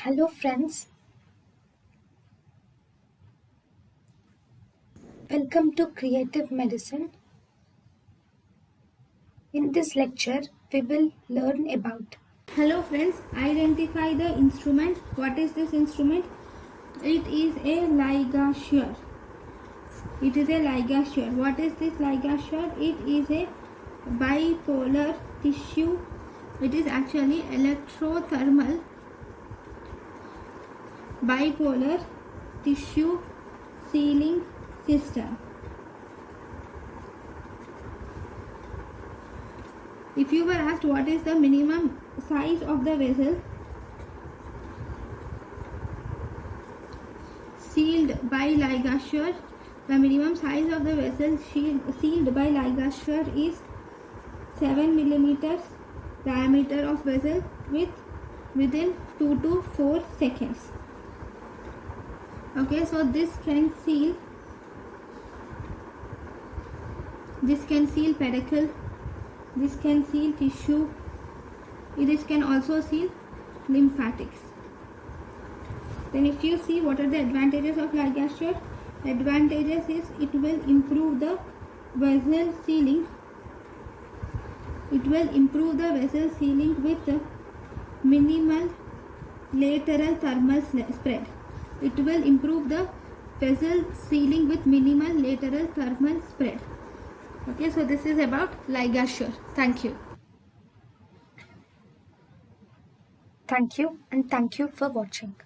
Hello friends, welcome to Creative Medicine. In this lecture, we will learn about. Hello friends, identify the instrument. What is this instrument? It is a LIGASURE. It is a LIGASURE. What is this LIGASURE? It is a bipolar tissue. It is actually electrothermal bipolar tissue sealing system. If you were asked what is the minimum size of the vessel sealed by LIGASURE, the minimum size of the vessel sealed by LIGASURE is 7 millimeters diameter of vessel within 2 to 4 seconds. Okay, so this can seal pedicle, this can seal tissue, this can also seal lymphatics. Then if you see what are the advantages of LIGASURE, advantages is it will improve the vessel sealing. It will improve the vessel sealing with minimal lateral thermal spread. It will improve the vessel sealing with minimal lateral thermal spread. Okay, so this is about LIGASURE. Thank you. Thank you and thank you for watching.